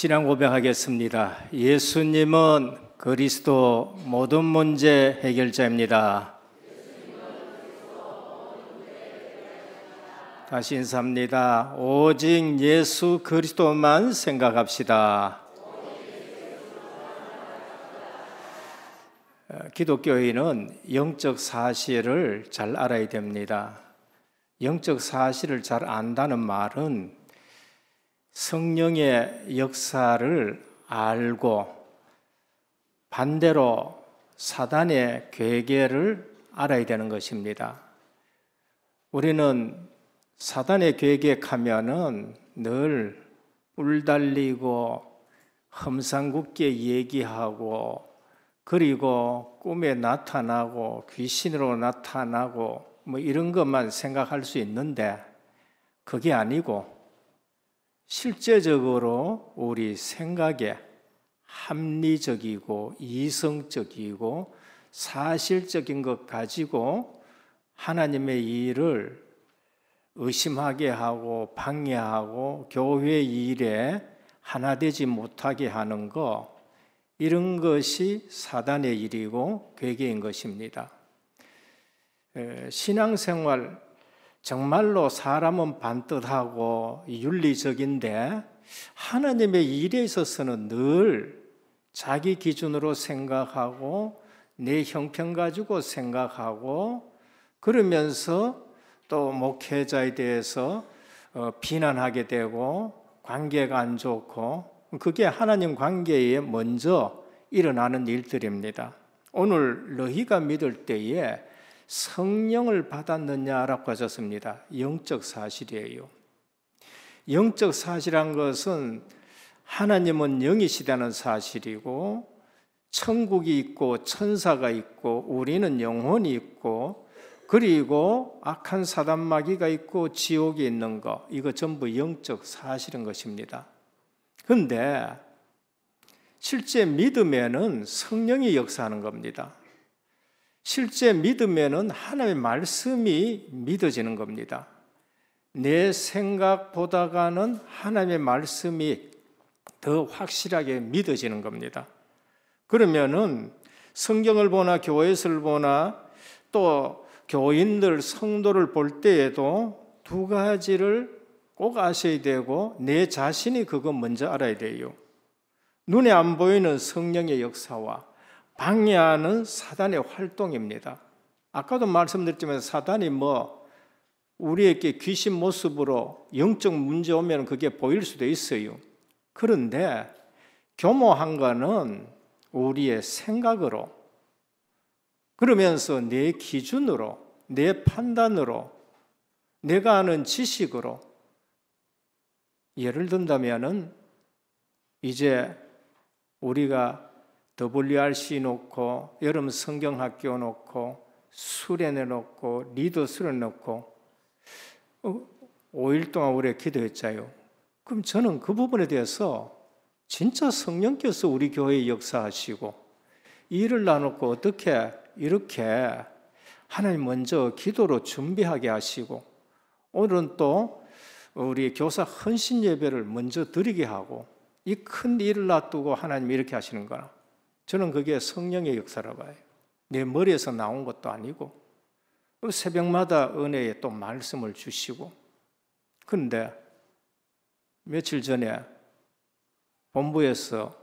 신앙 고백하겠습니다. 예수님은 그리스도 모든 문제 해결자입니다. 다시 인사합니다. 오직 예수 그리스도만 생각합시다. 기독교인은 영적 사실을 잘 알아야 됩니다. 영적 사실을 잘 안다는 말은 성령의 역사를 알고 반대로 사단의 괴계를 알아야 되는 것입니다. 우리는 사단의 괴계하면은 늘 뿔달리고 험상궂게 얘기하고 그리고 꿈에 나타나고 귀신으로 나타나고 뭐 이런 것만 생각할 수 있는데 그게 아니고 실제적으로 우리 생각에 합리적이고 이성적이고 사실적인 것 가지고 하나님의 일을 의심하게 하고 방해하고 교회 일에 하나 되지 못하게 하는 것, 이런 것이 사단의 일이고 괴계인 것입니다. 신앙생활 정말로 사람은 반듯하고 윤리적인데 하나님의 일에 있어서는 늘 자기 기준으로 생각하고 내 형편 가지고 생각하고 그러면서 또 목회자에 대해서 비난하게 되고 관계가 안 좋고 그게 하나님 관계에 먼저 일어나는 일들입니다. 오늘 너희가 믿을 때에 성령을 받았느냐라고 하셨습니다. 영적 사실이에요. 영적 사실한 것은 하나님은 영이시다는 사실이고 천국이 있고 천사가 있고 우리는 영혼이 있고 그리고 악한 사단 마귀가 있고 지옥이 있는 것, 이거 전부 영적 사실인 것입니다. 그런데 실제 믿음에는 성령이 역사하는 겁니다. 실제 믿으면은 하나님의 말씀이 믿어지는 겁니다. 내 생각보다가는 하나님의 말씀이 더 확실하게 믿어지는 겁니다. 그러면은 성경을 보나 교회를 보나 또 교인들, 성도를 볼 때에도 두 가지를 꼭 아셔야 되고 내 자신이 그거 먼저 알아야 돼요. 눈에 안 보이는 성령의 역사와 방해하는 사단의 활동입니다. 아까도 말씀드렸지만 사단이 우리에게 귀신 모습으로 영적 문제 오면 그게 보일 수도 있어요. 그런데 교모한 거는 우리의 생각으로 그러면서 내 기준으로 내 판단으로 내가 아는 지식으로 예를 든다면은 이제 우리가 WRC 놓고 여름 성경학교 놓고 수련회 놓고 리더 수련 놓고 5일 동안 우리 기도했잖아요. 그럼 저는 그 부분에 대해서 진짜 성령께서 우리 교회에 역사하시고 일을 나누고 어떻게 이렇게 하나님 먼저 기도로 준비하게 하시고 오늘은 또 우리 교사 헌신 예배를 먼저 드리게 하고 이 큰 일을 놔두고 하나님 이렇게 하시는 거나 저는 그게 성령의 역사라고 봐요. 내 머리에서 나온 것도 아니고 새벽마다 은혜에 또 말씀을 주시고 그런데 며칠 전에 본부에서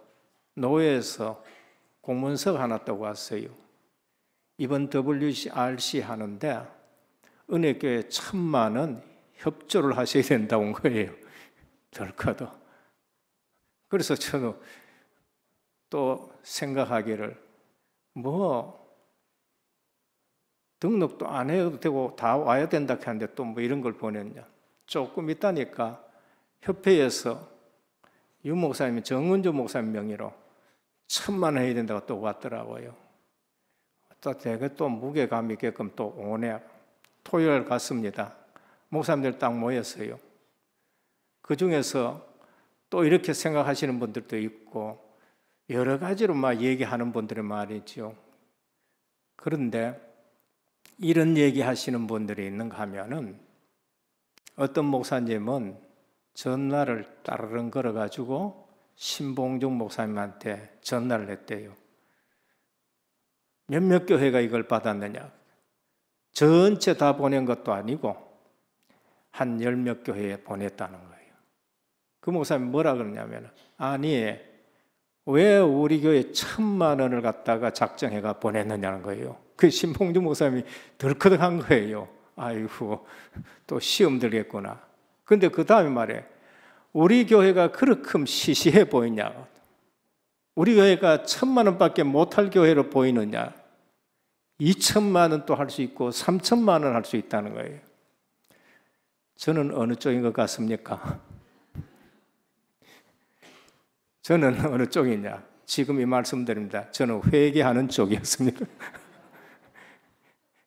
노회에서 공문서가 하나 떠고 왔어요. 이번 WRC 하는데 은혜교회 1,000만 원 협조를 하셔야 된다고 온 거예요. 덜커도. 그래서 저는 또 생각하기를 등록도 안 해도 되고 다 와야 된다 하는데 또 이런 걸 보냈냐. 조금 있다니까 협회에서 유 목사님이 정은주 목사님 명의로 1,000만 원 해야 된다고 또 왔더라고요. 또 되게 또 무게감 있게끔 또 오네. 토요일 갔습니다. 목사님들 딱 모였어요. 그 중에서 또 이렇게 생각하시는 분들도 있고 여러 가지로 얘기하는 분들이 말이죠. 그런데 이런 얘기하시는 분들이 있는가 하면은 어떤 목사님은 전날을 따르릉 걸어가지고 신봉중 목사님한테 전화를 했대요. 몇몇 교회가 이걸 받았느냐? 전체 다 보낸 것도 아니고 한 10몇 교회에 보냈다는 거예요. 그 목사님이 뭐라 그러냐면, 아니 왜 우리 교회 1,000만 원을 갖다가 작정해가 보냈느냐는 거예요. 그 신봉중 목사님이 덜커덕한 거예요. 아이고 또 시험 들겠구나. 근데 그 다음에 말해, 우리 교회가 그렇게 시시해 보이냐? 우리 교회가 1,000만 원밖에 못할 교회로 보이느냐? 2,000만 원도 할 수 있고 3,000만 원 할 수 있다는 거예요. 저는 어느 쪽인 것 같습니까? 저는 어느 쪽이냐? 지금 이 말씀드립니다. 저는 회개하는 쪽이었습니다.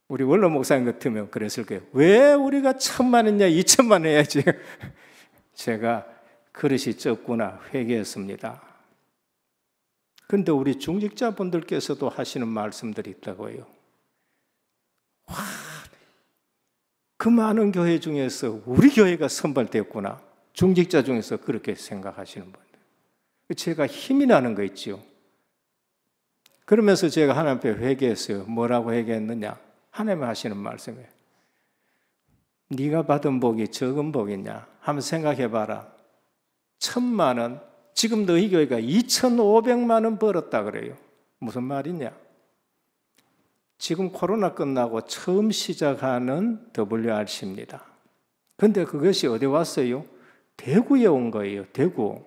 우리 원로 목사님 같으면 그랬을 거예요. 왜 우리가 1,000만 원이냐? 2,000만 원 해야지. 제가 그릇이 적구나 회개했습니다. 그런데 우리 중직자분들께서도 하시는 말씀들이 있다고요. 와, 그 많은 교회 중에서 우리 교회가 선발되었구나. 중직자 중에서 그렇게 생각하시는 분들. 제가 힘이 나는 거 있지요. 그러면서 제가 하나님 앞에 회개했어요. 뭐라고 회개했느냐? 하나님 하시는 말씀이에요. 네가 받은 복이 적은 복이냐? 한번 생각해봐라. 1,000만 원, 지금 너희 교회가 2,500만 원 벌었다 그래요. 무슨 말이냐? 지금 코로나 끝나고 처음 시작하는 WRC입니다. 근데 그것이 어디 왔어요? 대구에 온 거예요. 대구.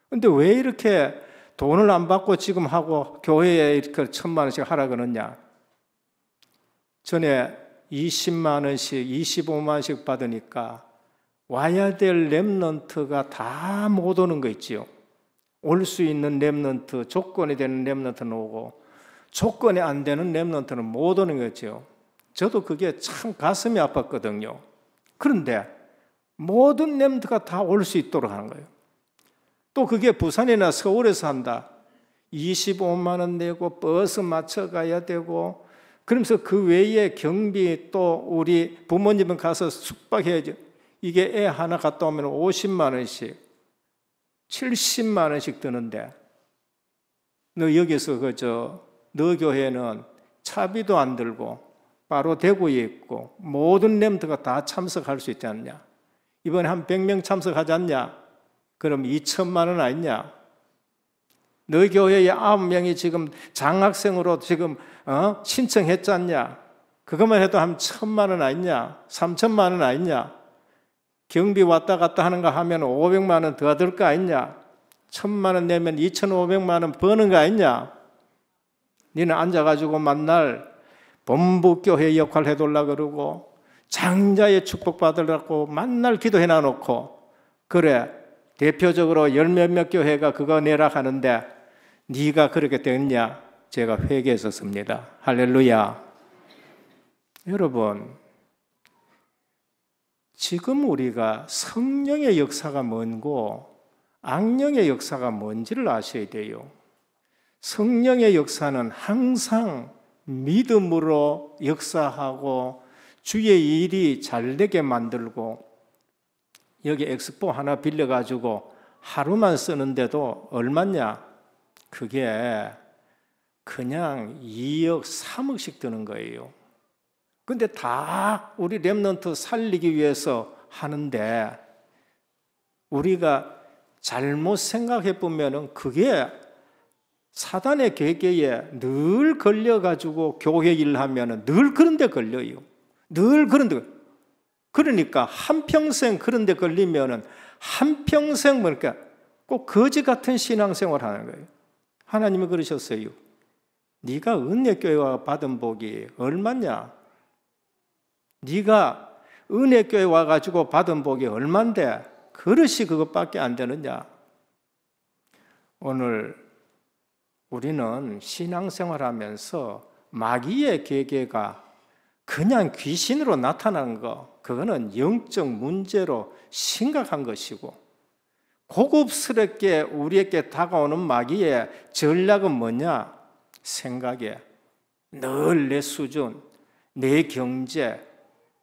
근데 왜 이렇게 돈을 안 받고 지금 하고 교회에 이렇게 1,000만 원씩 하라 그러냐? 전에 20만 원씩, 25만 원씩 받으니까 와야 될 렘넌트가 다 못 오는 거 있지요. 올 수 있는 렘넌트, 조건이 되는 렘넌트는 오고 조건이 안 되는 렘넌트는 못 오는 거죠. 저도 그게 참 가슴이 아팠거든요. 그런데 모든 렘넌트가 다 올 수 있도록 하는 거예요. 또 그게 부산이나 서울에서 한다. 25만 원 내고 버스 맞춰 가야 되고, 그러면서 그 외에 경비, 또 우리 부모님은 가서 숙박해야죠. 이게 애 하나 갔다 오면 50만 원씩, 70만 원씩 드는데, 너 여기서 너 교회는 차비도 안 들고 바로 대구에 있고 모든 렘트가 다 참석할 수 있지 않냐? 이번에 한 100명 참석하지 않냐? 그럼 2,000만 원 아니냐? 너희 교회에 9명이 지금 장학생으로 지금 신청했지 않냐? 그것만 해도 한 1,000만 원 아니냐? 3,000만 원 아니냐? 경비 왔다 갔다 하는 거 하면 500만 원 더 들 거 아니냐? 1,000만 원 내면 2,500만 원 버는 거 아니냐? 너는 앉아가지고 만날 본부교회 역할 해달라 그러고 장자의 축복 받으려고 만날 기도해 놔놓고, 그래 대표적으로 열 몇몇 교회가 그거 내라 하는데 네가 그렇게 됐냐? 제가 회개했었습니다. 할렐루야. 여러분, 지금 우리가 성령의 역사가 뭔고 악령의 역사가 뭔지를 아셔야 돼요. 성령의 역사는 항상 믿음으로 역사하고 주의 일이 잘되게 만들고, 여기 엑스포 하나 빌려가지고 하루만 쓰는데도 얼마냐? 그게 그냥 2억, 3억씩 드는 거예요. 근데 다 우리 렘넌트 살리기 위해서 하는데, 우리가 잘못 생각해 보면은 그게 사단의 계계에 늘 걸려가지고 교회 일 하면은 늘 그런 데 걸려요. 늘 그런 데. 그러니까 한평생 그런 데 걸리면은 한평생 뭐랄까 꼭 거지 같은 신앙생활 하는 거예요. 하나님이 그러셨어요. 네가 은혜교회와 받은 복이 얼마냐? 네가 은혜교회 와가지고 받은 복이 얼만데 그릇이 그것밖에 안 되느냐? 오늘 우리는 신앙생활하면서 마귀의 계계가 그냥 귀신으로 나타나는 거, 그거는 영적 문제로 심각한 것이고, 고급스럽게 우리에게 다가오는 마귀의 전략은 뭐냐? 생각에 늘 내 수준, 내 경제,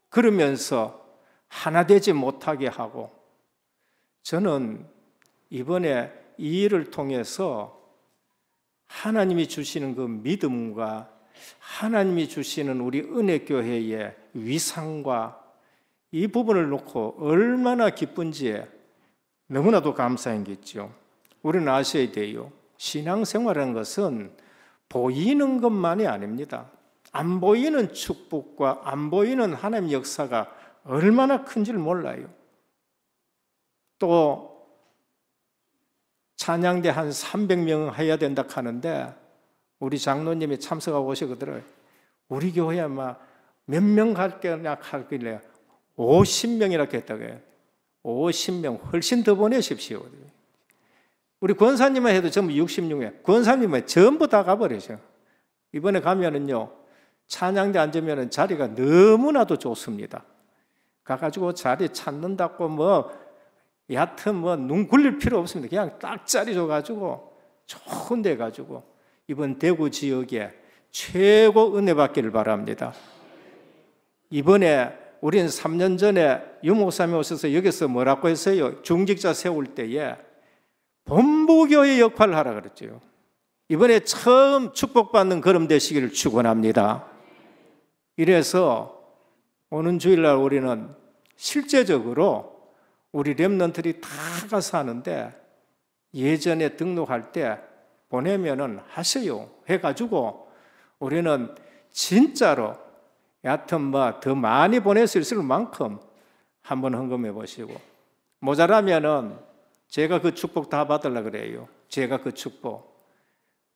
그러면서 하나 되지 못하게 하고, 저는 이번에 이 일을 통해서 하나님이 주시는 그 믿음과 하나님이 주시는 우리 은혜교회의 위상과 이 부분을 놓고 얼마나 기쁜지에 너무나도 감사한 게 있죠. 우리는 아셔야 돼요. 신앙생활이라는 것은 보이는 것만이 아닙니다. 안 보이는 축복과 안 보이는 하나님 역사가 얼마나 큰지를 몰라요. 또 찬양대 한 300명 해야 된다 하는데 우리 장로님이 참석하고 오시거든요. 우리 교회에 아마 몇 명 갈게냐 하길래 50명이라고 했다고 해요. 50명 훨씬 더 보내십시오. 우리 권사님만 해도 전부 66명. 권사님은 전부 다 가버리죠. 이번에 가면은요, 찬양대 앉으면 자리가 너무나도 좋습니다. 가가지고 자리 찾는다고 얕은 눈 굴릴 필요 없습니다. 그냥 딱 자리 줘가지고 좋은 데 가지고 이번 대구 지역에 최고 은혜 받기를 바랍니다. 이번에 우리는 3년 전에 유 목사님 오셔서 여기서 뭐라고 했어요? 중직자 세울 때에 본부교회 역할을 하라 그랬죠. 이번에 처음 축복받는 걸음 되시기를 축원합니다. 이래서 오는 주일날 우리는 실제적으로 우리 렘넌트들이 다 가서 하는데 예전에 등록할 때 보내면은 하세요 해가지고 우리는 진짜로 여하튼 더 많이 보낼 수 있을 만큼 한번 헌금해 보시고 모자라면은 제가 그 축복 다 받으려고 그래요. 제가 그 축복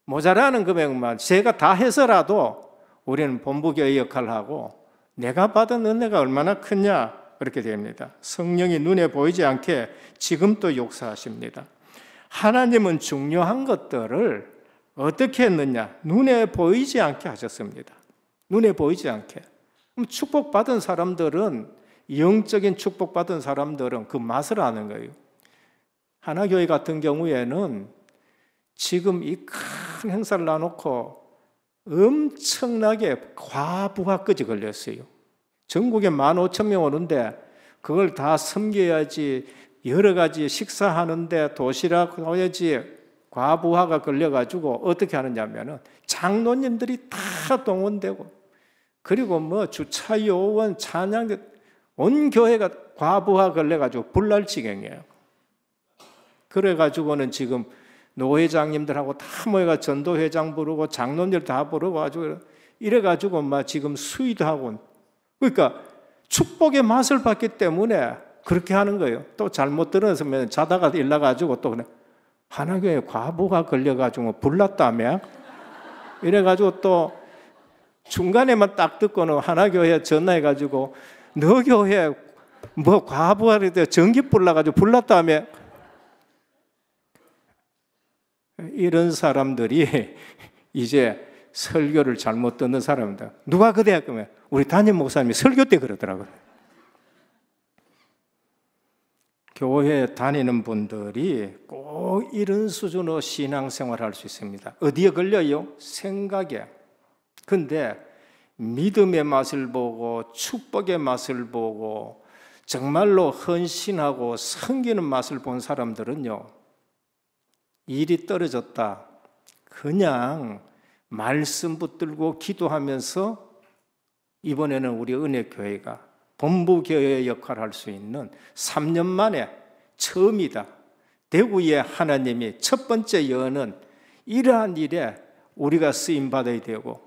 모자라는 금액만 제가 다 해서라도 우리는 본부교회 역할을 하고 내가 받은 은혜가 얼마나 크냐 그렇게 됩니다. 성령이 눈에 보이지 않게 지금 또 역사하십니다. 하나님은 중요한 것들을 어떻게 했느냐? 눈에 보이지 않게 하셨습니다. 눈에 보이지 않게. 그럼 축복받은 사람들은 영적인 축복받은 사람들은 그 맛을 아는 거예요. 하나교회 같은 경우에는 지금 이 큰 행사를 놔놓고 엄청나게 과부하까지 걸렸어요. 전국에 15,000명 오는데 그걸 다 섬겨야지 여러 가지 식사하는데 도시락 해야지 과부하가 걸려가지고 어떻게 하느냐면은 장로님들이 다 동원되고 그리고 주차 요원 찬양 온 교회가 과부하 걸려가지고 불날 지경이에요. 그래가지고는 지금 노회장님들하고 다 모여가 전도회장 부르고 장로님들 다 부르고 가지고 이래가지고 지금 수의도 하고 그러니까 축복의 맛을 봤기 때문에 그렇게 하는 거예요. 또 잘못 들었으면 자다가 일나가지고 또 하나교회 과부가 걸려가지고 불났다며 이래가지고 또 중간에만 딱 듣고는 하나교회 전화해가지고 너 교회 과부가 전기불 나가지고 불났다며 이런 사람들이 이제 설교를 잘못 듣는 사람입니다. 누가 그래야 그러면 우리 담임 목사님이 설교 때 그러더라고요. 교회 다니는 분들이 꼭 이런 수준으로 신앙생활을 할 수 있습니다. 어디에 걸려요? 생각에. 근데 믿음의 맛을 보고 축복의 맛을 보고 정말로 헌신하고 섬기는 맛을 본 사람들은요. 일이 떨어졌다. 그냥 말씀 붙들고 기도하면서 이번에는 우리 은혜교회가 본부교회 역할을 할 수 있는 3년 만에 처음이다. 대구에 하나님이 첫 번째 여는 이러한 일에 우리가 쓰임받아야 되고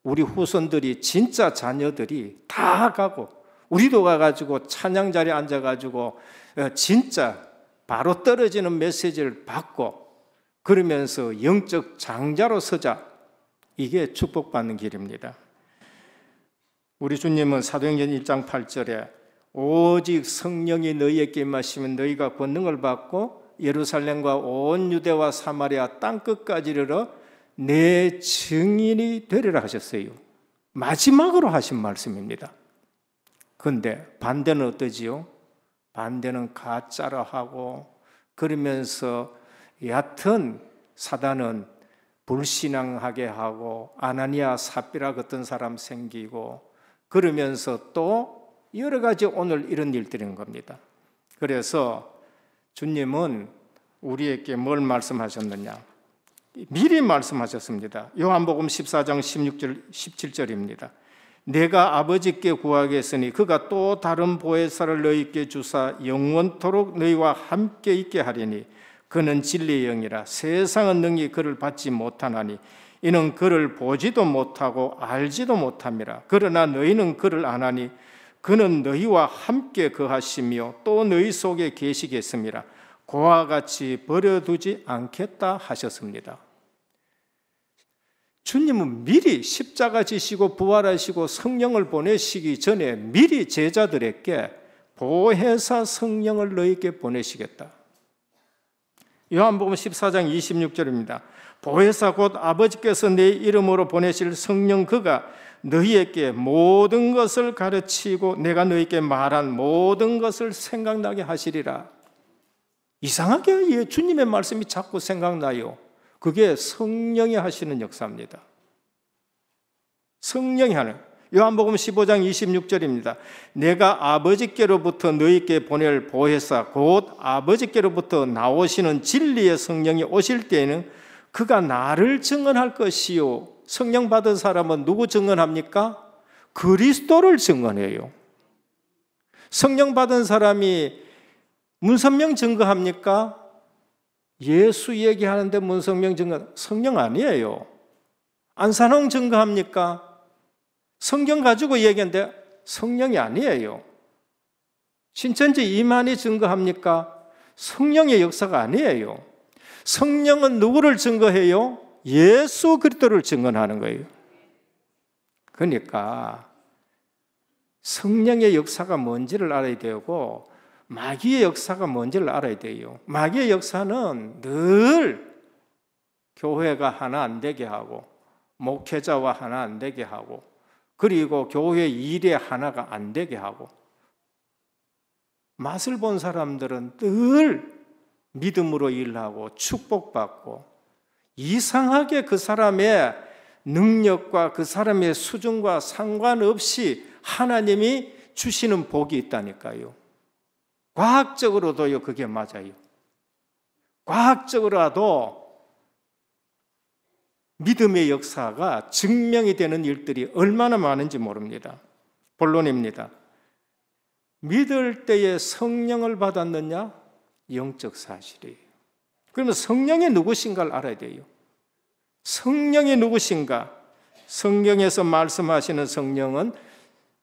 우리 후손들이 진짜 자녀들이 다 가고 우리도 가가지고 찬양 자리에 앉아가지고 진짜 바로 떨어지는 메시지를 받고 그러면서 영적 장자로 서자. 이게 축복받는 길입니다. 우리 주님은 사도행전 1장 8절에 오직 성령이 너희에게 임하시면 너희가 권능을 받고 예루살렘과 온 유대와 사마리아 땅끝까지 이르러 내 증인이 되리라 하셨어요. 마지막으로 하신 말씀입니다. 그런데 반대는 어떠지요? 반대는 가짜라 하고 그러면서 얕은 사단은 불신앙하게 하고 아나니아 삽비라 같은 사람 생기고 그러면서 또 여러 가지 오늘 이런 일들인 겁니다. 그래서 주님은 우리에게 뭘 말씀하셨느냐? 미리 말씀하셨습니다. 요한복음 14장 16절 17절입니다. 내가 아버지께 구하겠으니 그가 또 다른 보혜사를 너희께 주사 영원토록 너희와 함께 있게 하리니 그는 진리의 영이라. 세상은 능히 그를 받지 못하나니 이는 그를 보지도 못하고 알지도 못함이라. 그러나 너희는 그를 아나니 그는 너희와 함께 거하시며 또 너희 속에 계시겠습니다. 그와 같이 버려두지 않겠다 하셨습니다. 주님은 미리 십자가 지시고 부활하시고 성령을 보내시기 전에 미리 제자들에게 보혜사 성령을 너희에게 보내시겠다. 요한복음 14장 26절입니다. 보혜사 곧 아버지께서 내 이름으로 보내실 성령 그가 너희에게 모든 것을 가르치고 내가 너희에게 말한 모든 것을 생각나게 하시리라. 이상하게 주님의 말씀이 자꾸 생각나요. 그게 성령이 하시는 역사입니다. 성령이 하는. 요한복음 15장 26절입니다. 내가 아버지께로부터 너희께 보낼 보혜사 곧 아버지께로부터 나오시는 진리의 성령이 오실 때에는 그가 나를 증언할 것이요. 성령 받은 사람은 누구 증언합니까? 그리스도를 증언해요. 성령 받은 사람이 문선명 증거합니까? 예수 얘기하는데 문성명 증거, 성령 아니에요. 안산홍 증거합니까? 성경 가지고 얘기하는데 성령이 아니에요. 신천지 이만희 증거합니까? 성령의 역사가 아니에요. 성령은 누구를 증거해요? 예수 그리스도를 증언하는 거예요. 그러니까 성령의 역사가 뭔지를 알아야 되고 마귀의 역사가 뭔지를 알아야 돼요. 마귀의 역사는 늘 교회가 하나 안 되게 하고 목회자와 하나 안 되게 하고 그리고 교회 일에 하나가 안 되게 하고 맛을 본 사람들은 늘 믿음으로 일하고 축복받고 이상하게 그 사람의 능력과 그 사람의 수준과 상관없이 하나님이 주시는 복이 있다니까요. 과학적으로도요, 그게 맞아요. 과학적으로도 믿음의 역사가 증명이 되는 일들이 얼마나 많은지 모릅니다. 본론입니다. 믿을 때에 성령을 받았느냐? 영적 사실이에요. 그러면 성령이 누구신가를 알아야 돼요. 성령이 누구신가? 성경에서 말씀하시는 성령은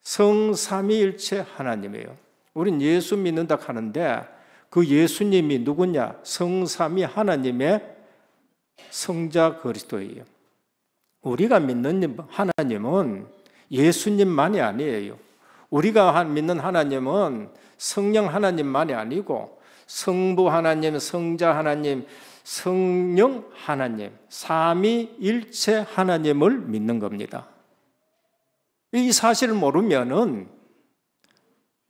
성삼위일체 하나님이에요. 우린 예수 믿는다 하는데 그 예수님이 누구냐? 성삼위 하나님의 성자 그리스도예요. 우리가 믿는 하나님은 예수님만이 아니에요. 우리가 믿는 하나님은 성령 하나님만이 아니고 성부 하나님, 성자 하나님, 성령 하나님, 삼위일체 하나님을 믿는 겁니다. 이 사실을 모르면은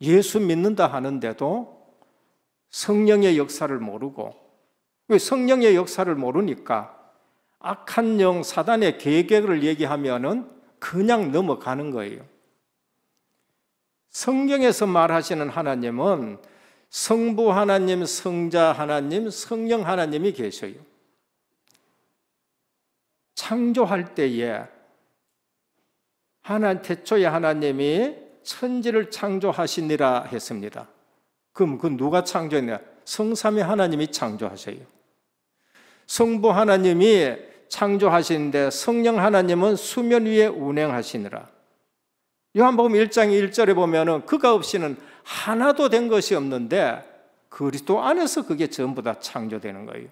예수 믿는다 하는데도 성령의 역사를 모르고, 성령의 역사를 모르니까 악한 영 사단의 계획을 얘기하면은 그냥 넘어가는 거예요. 성경에서 말하시는 하나님은 성부 하나님, 성자 하나님, 성령 하나님이 계셔요. 창조할 때에 태초에 하나님이 천지를 창조하시니라 했습니다. 그럼 그 누가 창조했냐? 성삼위 하나님이 창조하셔요. 성부 하나님이 창조하시는데 성령 하나님은 수면 위에 운행하시니라. 요한복음 1장 1절에 보면은 그가 없이는 하나도 된 것이 없는데 그리스도 안에서 그게 전부 다 창조되는 거예요.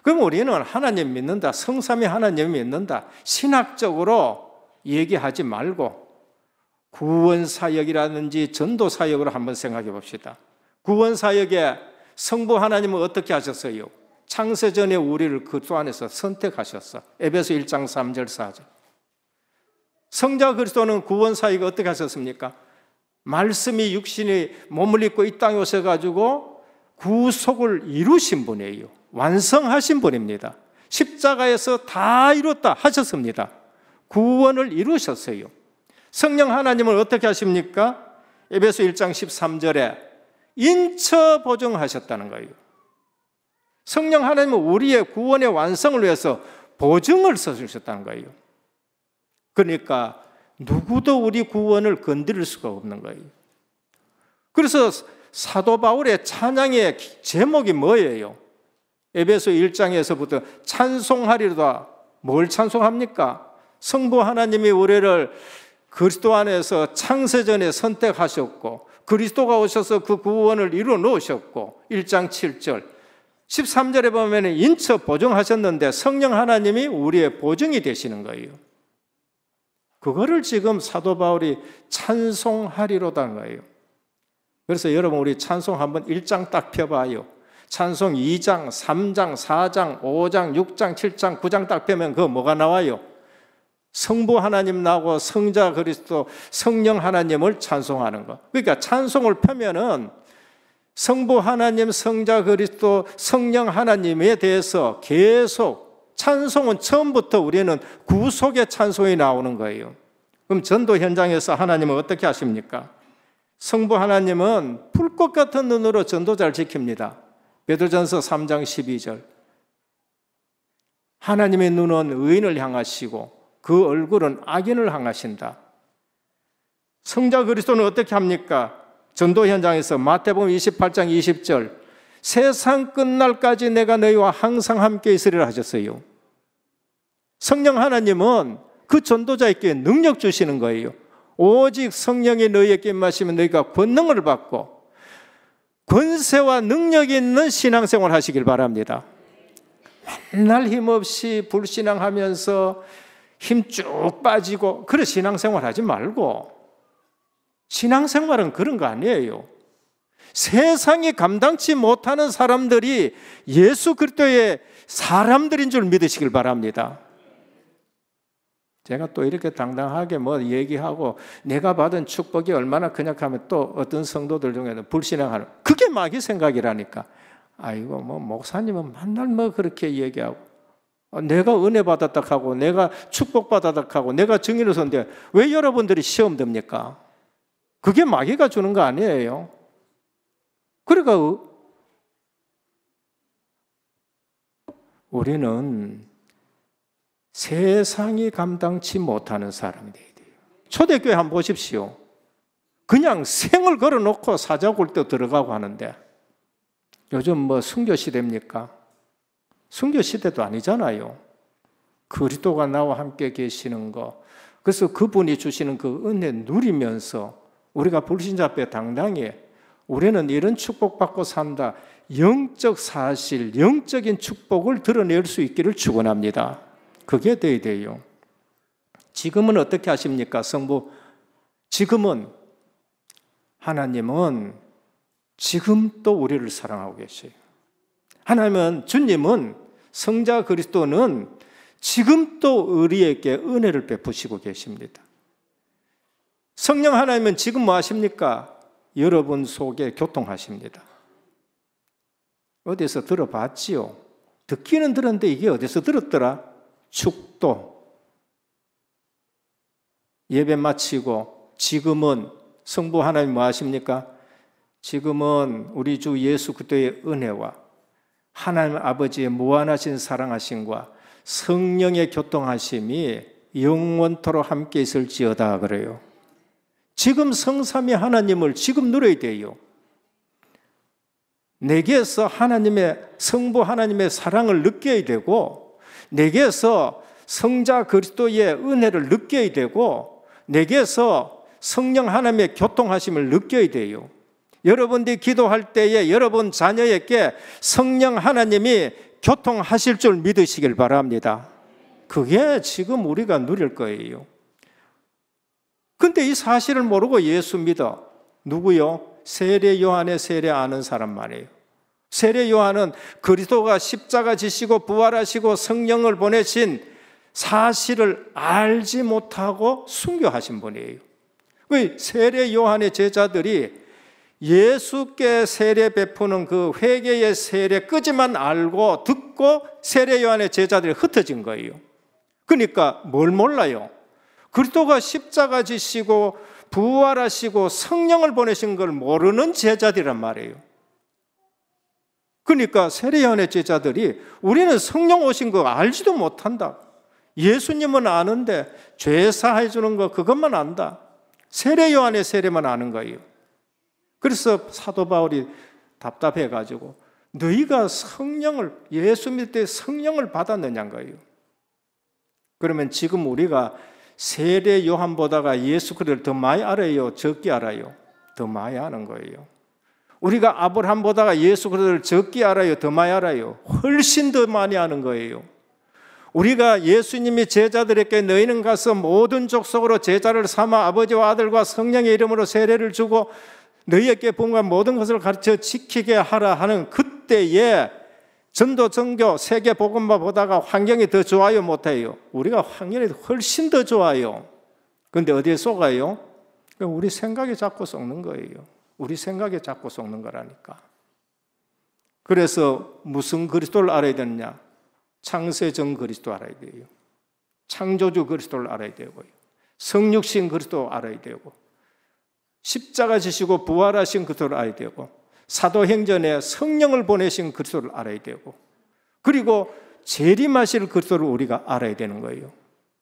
그럼 우리는 하나님 믿는다, 성삼위 하나님 믿는다, 신학적으로 얘기하지 말고 구원사역이라든지 전도사역으로 한번 생각해 봅시다. 구원사역에 성부 하나님은 어떻게 하셨어요? 창세전에 우리를 그리스도 안에서 선택하셨어. 에베소 1장 3절 4절. 성자 그리스도는 구원사역을 어떻게 하셨습니까? 말씀이 육신이 몸을 입고 이 땅에 오셔가지고 구속을 이루신 분이에요. 완성하신 분입니다. 십자가에서 다 이뤘다 하셨습니다. 구원을 이루셨어요. 성령 하나님은 어떻게 하십니까? 에베소 1장 13절에 인처 보증하셨다는 거예요. 성령 하나님은 우리의 구원의 완성을 위해서 보증을 써주셨다는 거예요. 그러니까 누구도 우리 구원을 건드릴 수가 없는 거예요. 그래서 사도 바울의 찬양의 제목이 뭐예요? 에베소 1장에서부터 찬송하리로다. 뭘 찬송합니까? 성부 하나님이 우리를 그리스도 안에서 창세전에 선택하셨고 그리스도가 오셔서 그 구원을 이루어 놓으셨고 1장 7절 13절에 보면 인처 보증하셨는데 성령 하나님이 우리의 보증이 되시는 거예요. 그거를 지금 사도 바울이 찬송하리로다는 거예요. 그래서 여러분 우리 찬송 한번 1장 딱 펴봐요. 찬송 2장, 3장, 4장, 5장, 6장, 7장, 9장 딱 펴면 그거 뭐가 나와요? 성부 하나님 나오고 성자 그리스도 성령 하나님을 찬송하는 거. 그러니까 찬송을 펴면은 성부 하나님, 성자 그리스도, 성령 하나님에 대해서 계속 찬송은 처음부터 우리는 구속의 찬송이 나오는 거예요. 그럼 전도 현장에서 하나님은 어떻게 하십니까? 성부 하나님은 불꽃 같은 눈으로 전도자를 지킵니다. 베드로전서 3장 12절 하나님의 눈은 의인을 향하시고 그 얼굴은 악인을 향하신다. 성자 그리스도는 어떻게 합니까? 전도 현장에서 마태복음 28장 20절 세상 끝날까지 내가 너희와 항상 함께 있으리라 하셨어요. 성령 하나님은 그 전도자에게 능력 주시는 거예요. 오직 성령이 너희에게 임하시면 너희가 권능을 받고 권세와 능력이 있는 신앙생활을 하시길 바랍니다. 맨날 힘없이 불신앙하면서 힘 쭉 빠지고 그런 신앙생활 하지 말고 신앙생활은 그런 거 아니에요. 세상이 감당치 못하는 사람들이 예수 그리스도의 사람들인 줄 믿으시길 바랍니다. 제가 또 이렇게 당당하게 뭐 얘기하고 내가 받은 축복이 얼마나 크냐하면 또 어떤 성도들 중에는 불신앙하는 그게 마귀 생각이라니까. 아이고 뭐 목사님은 맨날 뭐 그렇게 얘기하고 내가 은혜 받았다 하고 내가 축복 받았다 하고 내가 증인을 선데 왜 여러분들이 시험 듭니까? 그게 마귀가 주는 거 아니에요. 그러니까 우리는 세상이 감당치 못하는 사람이 돼야 돼요. 초대교회 한번 보십시오. 그냥 생을 걸어놓고 사자굴도 들어가고 하는데 요즘 뭐 순교시대입니까? 순교시대도 아니잖아요. 그리스도가 나와 함께 계시는 거. 그래서 그분이 주시는 그 은혜 누리면서 우리가 불신자 앞에 당당히 우리는 이런 축복받고 산다. 영적 사실, 영적인 축복을 드러낼 수 있기를 축원합니다. 그게 돼야 돼요. 지금은 어떻게 하십니까? 성부. 지금은 하나님은 지금도 우리를 사랑하고 계셔요. 하나님은 주님은 성자 그리스도는 지금도 우리에게 은혜를 베푸시고 계십니다. 성령 하나님은 지금 뭐 하십니까? 여러분 속에 교통하십니다. 어디서 들어봤지요? 듣기는 들었는데 이게 어디서 들었더라? 축도. 예배 마치고 지금은 성부 하나님 뭐 하십니까? 지금은 우리 주 예수 그리스도의 은혜와 하나님 아버지의 무한하신 사랑하심과 성령의 교통하심이 영원토록 함께 있을지어다 그래요. 지금 성삼위 하나님을 지금 누려야 돼요. 내게서 하나님의 성부 하나님의 사랑을 느껴야 되고 내게서 성자 그리스도의 은혜를 느껴야 되고 내게서 성령 하나님의 교통하심을 느껴야 돼요. 여러분들이 기도할 때에 여러분 자녀에게 성령 하나님이 교통하실 줄 믿으시길 바랍니다. 그게 지금 우리가 누릴 거예요. 근데 이 사실을 모르고 예수 믿어. 누구요? 세례 요한의 세례 아는 사람 말이에요. 세례 요한은 그리스도가 십자가 지시고 부활하시고 성령을 보내신 사실을 알지 못하고 순교하신 분이에요. 그 세례 요한의 제자들이 예수께 세례 베푸는 그 회개의 세례 끄지만 알고 듣고 세례 요한의 제자들이 흩어진 거예요. 그러니까 뭘 몰라요? 그리스도가 십자가 지시고 부활하시고 성령을 보내신 걸 모르는 제자들이란 말이에요. 그러니까 세례요한의 제자들이 우리는 성령 오신 거 알지도 못한다. 예수님은 아는데 죄 사해 주는 거 그것만 안다. 세례요한의 세례만 아는 거예요. 그래서 사도 바울이 답답해 가지고 너희가 성령을 예수 믿을 때 성령을 받았느냐는 거예요. 그러면 지금 우리가 세례 요한보다가 예수 그리스도를 더 많이 알아요? 적게 알아요? 더 많이 아는 거예요. 우리가 아브라함보다가 예수 그리스도를 적게 알아요? 더 많이 알아요? 훨씬 더 많이 아는 거예요. 우리가 예수님이 제자들에게 너희는 가서 모든 족속으로 제자를 삼아 아버지와 아들과 성령의 이름으로 세례를 주고 너희에게 본과 모든 것을 가르쳐 지키게 하라 하는 그때에 전도, 전교, 세계 복음화 보다가 환경이 더 좋아요, 못해요? 우리가 환경이 훨씬 더 좋아요. 그런데 어디에 속아요? 우리 생각에 자꾸 속는 거예요. 우리 생각에 자꾸 속는 거라니까. 그래서 무슨 그리스도를 알아야 되느냐? 창세전 그리스도 알아야 돼요. 창조주 그리스도를 알아야 되고요. 성육신 그리스도 알아야 되고, 십자가 지시고 부활하신 그리스도를 알아야 되고, 사도행전에 성령을 보내신 그리스도를 알아야 되고, 그리고 재림하실 그리스도를 우리가 알아야 되는 거예요.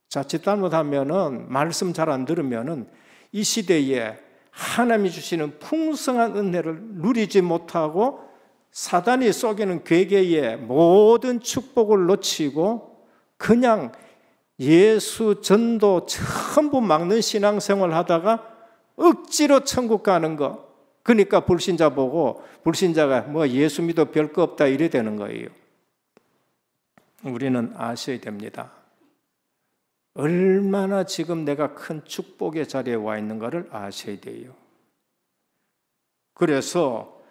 자칫 잘못하면은, 말씀 잘 안 들으면은 이 시대에 하나님이 주시는 풍성한 은혜를 누리지 못하고 사단이 속이는 괴계의 모든 축복을 놓치고 그냥 예수 전도 전부 막는 신앙생활 하다가 억지로 천국 가는 거. 그러니까 불신자 보고 불신자가 뭐 예수 믿어 별거 없다 이래 되는 거예요. 우리는 아셔야 됩니다. 얼마나 지금 내가 큰 축복의 자리에 와 있는가를 아셔야 돼요. 그래서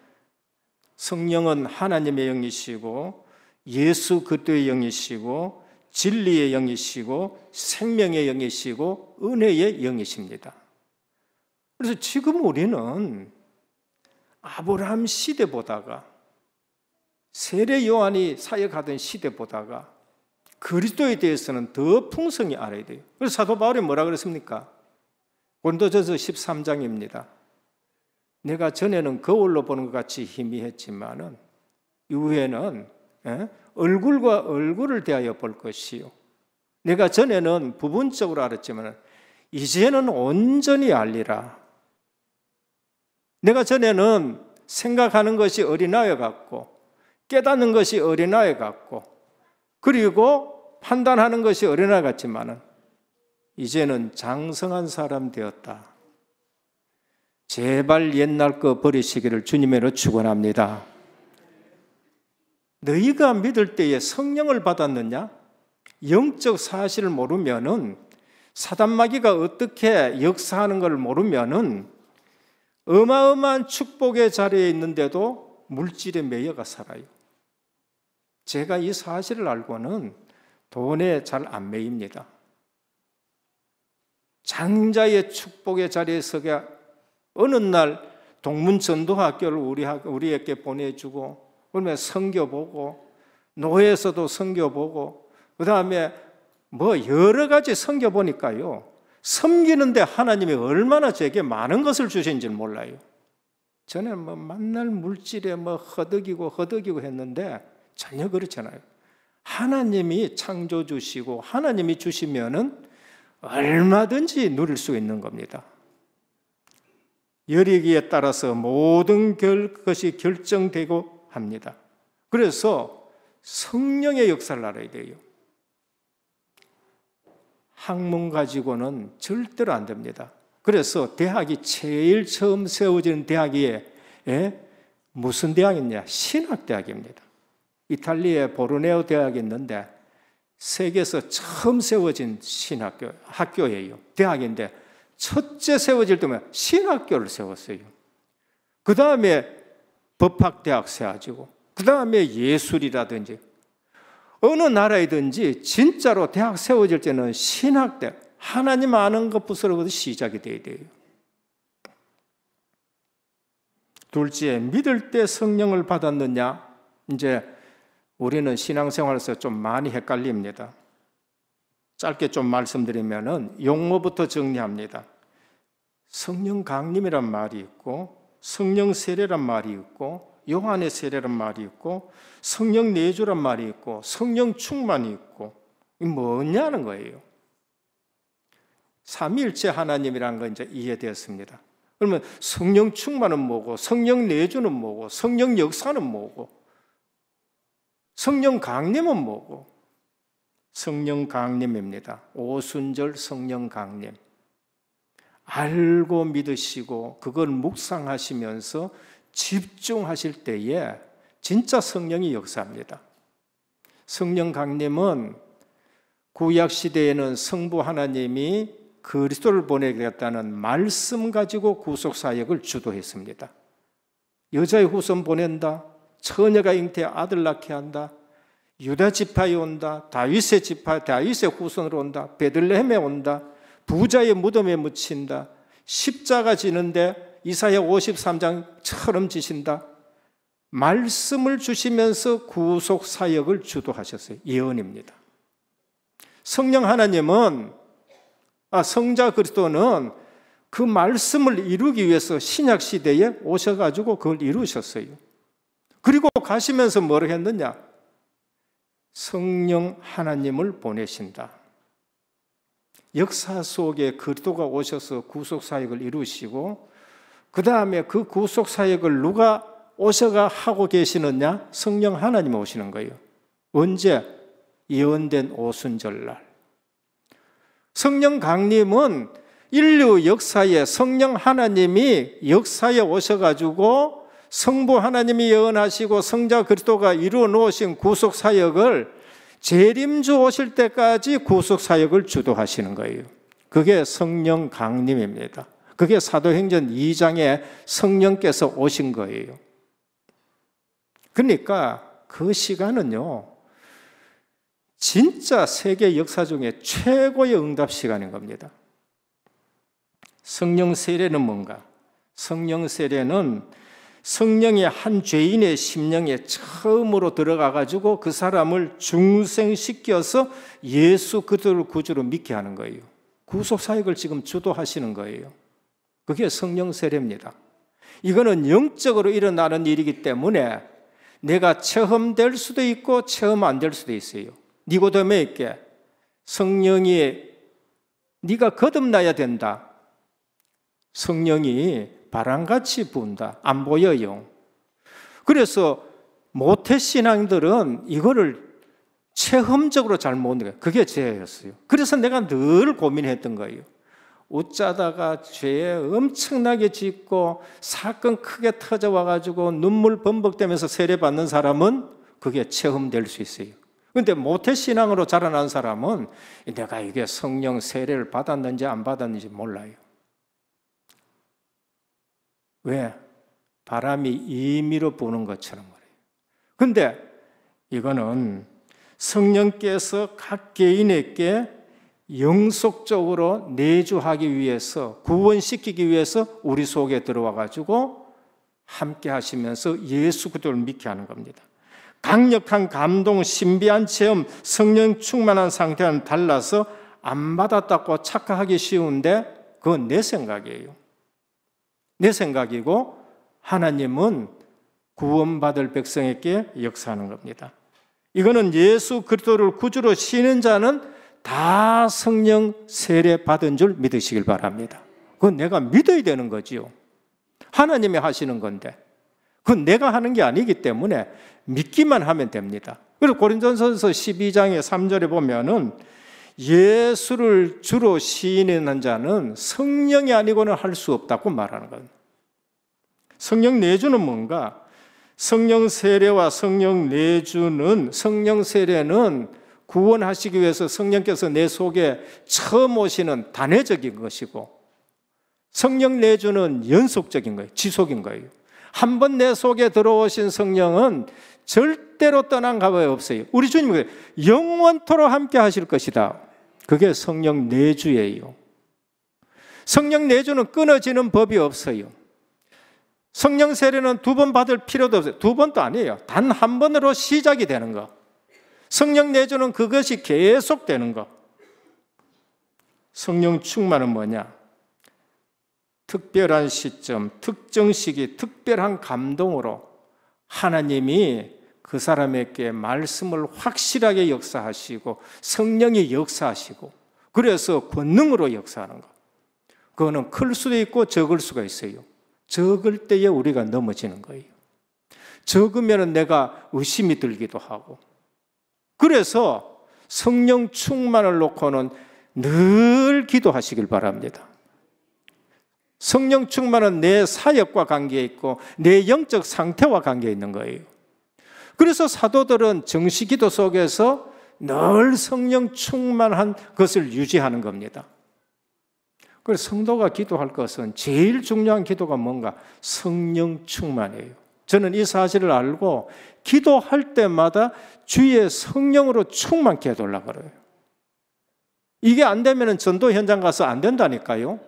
성령은 하나님의 영이시고 예수 그리스도의 영이시고 진리의 영이시고 생명의 영이시고 은혜의 영이십니다. 그래서 지금 우리는 아브라함 시대보다가 세례 요한이 사역하던 시대보다가 그리스도에 대해서는 더 풍성히 알아야 돼요. 그래서 사도 바울이 뭐라 그랬습니까? 고린도전서 13장입니다. 내가 전에는 거울로 보는 것 같이 희미했지만은 이후에는 얼굴과 얼굴을 대하여 볼 것이요. 내가 전에는 부분적으로 알았지만 이제는 온전히 알리라. 내가 전에는 생각하는 것이 어린아이 같고 깨닫는 것이 어린아이 같고 그리고 판단하는 것이 어린아이 같지만은 이제는 장성한 사람 되었다. 제발 옛날 거 버리시기를 주님으로 축원합니다. 너희가 믿을 때에 성령을 받았느냐? 영적 사실을 모르면은 사단마귀가 어떻게 역사하는 걸 모르면은 어마어마한 축복의 자리에 있는데도 물질에 매여가 살아요. 제가 이 사실을 알고는 돈에 잘 안 매입니다. 장자의 축복의 자리에 서게 어느 날 동문전도학교를 우리에게 보내주고 그러면 선교보고 노회에서도 선교보고 그 다음에 뭐 여러 가지 선교보니까요. 섬기는데 하나님이 얼마나 제게 많은 것을 주신지 몰라요. 저는 뭐 만날 물질에 뭐 허덕이고 했는데 전혀 그렇지 않아요. 하나님이 창조주시고 하나님이 주시면은 얼마든지 누릴 수 있는 겁니다. 여리기에 따라서 모든 것이 결정되고 합니다. 그래서 성령의 역사를 알아야 돼요. 학문 가지고는 절대로 안 됩니다. 그래서 대학이 제일 처음 세워지는 대학이 무슨 대학이냐? 신학대학입니다. 이탈리아의 보르네오 대학이 있는데 세계에서 처음 세워진 학교예요. 대학인데 첫째 세워질 때면 신학교를 세웠어요. 그 다음에 법학대학 세워지고 그 다음에 예술이라든지 어느 나라이든지 진짜로 대학 세워질 때는 신학대학, 하나님 아는 것부터 시작이 돼야 돼요. 둘째, 믿을 때 성령을 받았느냐? 이제 우리는 신앙생활에서 좀 많이 헷갈립니다. 짧게 좀 말씀드리면은 용어부터 정리합니다. 성령 강림이란 말이 있고 성령 세례란 말이 있고 요한의 세례란 말이 있고 성령 내주란 말이 있고 성령 충만이 있고 이 뭐냐는 거예요. 삼위일체 하나님이라는 건 이제 이해되었습니다. 그러면 성령 충만은 뭐고 성령 내주는 뭐고 성령 역사는 뭐고 성령 강림은 뭐고 성령 강림입니다. 오순절 성령 강림. 알고 믿으시고 그걸 묵상하시면서 집중하실 때에 진짜 성령이 역사합니다. 성령 강림은 구약 시대에는 성부 하나님이 그리스도를 보내겠다는 말씀 가지고 구속 사역을 주도했습니다. 여자의 후손 보낸다. 처녀가 잉태해 아들 낳게 한다. 유다 지파에 온다. 다윗의 지파, 다윗의 후손으로 온다. 베들레헴에 온다. 부자의 무덤에 묻힌다. 십자가 지는데 이사야 53장처럼 지신다. 말씀을 주시면서 구속 사역을 주도하셨어요. 예언입니다. 성령 하나님은 성자 그리스도는 그 말씀을 이루기 위해서 신약 시대에 오셔가지고 그걸 이루셨어요. 그리고 가시면서 뭐를 했느냐? 성령 하나님을 보내신다. 역사 속에 그리스도가 오셔서 구속 사역을 이루시고 그 다음에 그 구속 사역을 누가 오셔가 하고 계시느냐? 성령 하나님이 오시는 거예요. 언제? 예언된 오순절날. 성령 강림은 인류 역사에 성령 하나님이 역사에 오셔가지고 성부 하나님이 예언하시고 성자 그리스도가 이루어 놓으신 구속 사역을 재림주 오실 때까지 구속 사역을 주도하시는 거예요. 그게 성령 강림입니다. 그게 사도행전 2장에 성령께서 오신 거예요. 그러니까 그 시간은요, 진짜 세계 역사 중에 최고의 응답 시간인 겁니다. 성령 세례는 뭔가? 성령 세례는 성령이 한 죄인의 심령에 처음으로 들어가가지고 그 사람을 중생시켜서 예수 그리스도를 구주로 믿게 하는 거예요. 구속 사역을 지금 주도하시는 거예요. 그게 성령 세례입니다. 이거는 영적으로 일어나는 일이기 때문에 내가 체험될 수도 있고 체험 안 될 수도 있어요. 니고데모에게 성령이 네가 거듭나야 된다. 성령이 바람같이 부은다. 안 보여요. 그래서 모태신앙들은 이거를 체험적으로 잘 못 느껴요. 그게 죄였어요. 그래서 내가 늘 고민했던 거예요. 웃자다가 죄에 엄청나게 짓고 사건 크게 터져와가지고 눈물 범벅되면서 세례받는 사람은 그게 체험될 수 있어요. 그런데 모태신앙으로 자라난 사람은 내가 이게 성령 세례를 받았는지 안 받았는지 몰라요. 왜? 바람이 임의로 부는 것처럼 말이에요. 그런데 이거는 성령께서 각 개인에게 영속적으로 내주하기 위해서, 구원시키기 위해서 우리 속에 들어와 가지고 함께 하시면서 예수 그리스도를 믿게 하는 겁니다. 강력한 감동, 신비한 체험, 성령 충만한 상태와는 달라서 안 받았다고 착각하기 쉬운데 그건 내 생각이에요. 내 생각이고 하나님은 구원받을 백성에게 역사하는 겁니다. 이거는 예수 그리스도를 구주로 신는 자는 다 성령 세례 받은 줄 믿으시길 바랍니다. 그건 내가 믿어야 되는 거지요. 하나님이 하시는 건데 그건 내가 하는 게 아니기 때문에 믿기만 하면 됩니다. 그리고 고린도전서 12장의 3절에 보면은 예수를 주로 시인하는 자는 성령이 아니고는 할 수 없다고 말하는 거예요. 성령 내주는 뭔가? 성령 세례와 성령 내주는, 성령 세례는 구원하시기 위해서 성령께서 내 속에 처음 오시는 단회적인 것이고, 성령 내주는 연속적인 거예요. 지속인 거예요. 한 번 내 속에 들어오신 성령은 절대로 떠난 가봐야 없어요. 우리 주님은 영원토록 함께 하실 것이다. 그게 성령 내주예요. 성령 내주는 끊어지는 법이 없어요. 성령 세례는 두 번 받을 필요도 없어요. 두 번도 아니에요. 단 한 번으로 시작이 되는 거. 성령 내주는 그것이 계속되는 거. 성령 충만은 뭐냐? 특별한 시점, 특정 시기, 특별한 감동으로 하나님이 그 사람에게 말씀을 확실하게 역사하시고 성령이 역사하시고 그래서 권능으로 역사하는 것. 그거는 클 수도 있고 적을 수가 있어요. 적을 때에 우리가 넘어지는 거예요. 적으면 내가 의심이 들기도 하고. 그래서 성령 충만을 놓고는 늘 기도하시길 바랍니다. 성령 충만은 내 사역과 관계에 있고 내 영적 상태와 관계에 있는 거예요. 그래서 사도들은 정시기도 속에서 늘 성령 충만한 것을 유지하는 겁니다. 그래서 성도가 기도할 것은 제일 중요한 기도가 뭔가? 성령 충만이에요. 저는 이 사실을 알고 기도할 때마다 주의 성령으로 충만케 해달라고 그래요. 이게 안 되면 전도 현장 가서 안 된다니까요.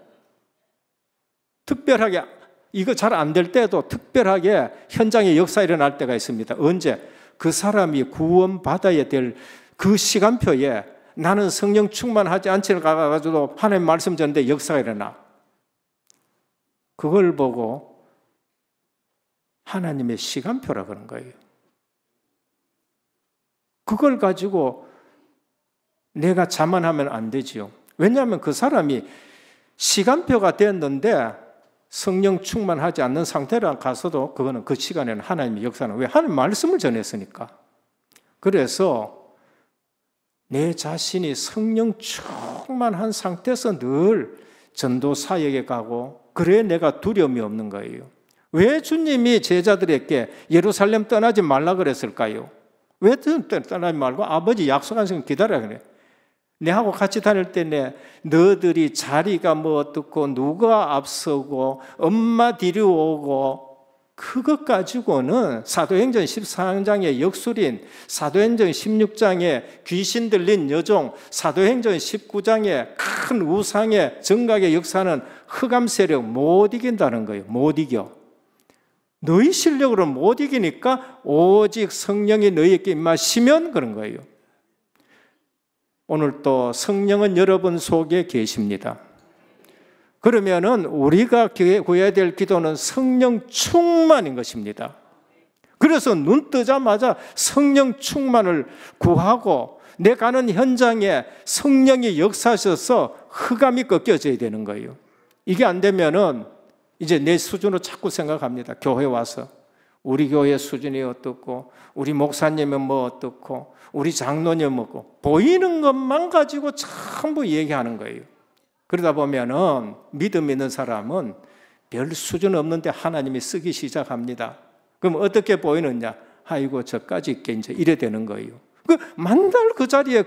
특별하게 이거 잘 안 될 때도 특별하게 현장에 역사 일어날 때가 있습니다. 언제? 그 사람이 구원받아야 될 그 시간표에 나는 성령 충만하지 않지 가가지고 하나님 말씀 전하는데 역사가 일어나. 그걸 보고 하나님의 시간표라 그런 거예요. 그걸 가지고 내가 자만하면 안 되지요. 왜냐하면 그 사람이 시간표가 됐는데 성령 충만하지 않는 상태로 가서도 그거는 그 시간에는 하나님의 역사는 왜? 하나님 말씀을 전했으니까. 그래서 내 자신이 성령 충만한 상태에서 늘 전도 사역에 가고 그래 내가 두려움이 없는 거예요. 왜 주님이 제자들에게 예루살렘 떠나지 말라 그랬을까요? 왜 떠나지 말고 아버지 약속한 시간 기다려야 그래. 내하고 같이 다닐 때 너들이 자리가 뭐 어떻고 누가 앞서고 엄마 데려오고 그것 가지고는 사도행전 14장의 역술인, 사도행전 16장의 귀신 들린 여종, 사도행전 19장의 큰 우상의 정각의 역사는 흑암 세력 못 이긴다는 거예요. 못 이겨. 너희 실력으로는 못 이기니까 오직 성령이 너희에게 임하시면 그런 거예요. 오늘 또 성령은 여러분 속에 계십니다. 그러면은 우리가 구해야 될 기도는 성령 충만인 것입니다. 그래서 눈 뜨자마자 성령 충만을 구하고 내 가는 현장에 성령이 역사하셔서 흑암이 꺾여져야 되는 거예요. 이게 안 되면은 이제 내 수준으로 자꾸 생각합니다. 교회 와서 우리 교회 수준이 어떻고 우리 목사님은 뭐 어떻고 우리 장로님은 뭐고 보이는 것만 가지고 전부 얘기하는 거예요. 그러다 보면은 믿음 있는 사람은 별 수준 없는데 하나님이 쓰기 시작합니다. 그럼 어떻게 보이느냐? 아이고 저까지 있게 이제 이래 되는 거예요. 그 만날 그 자리에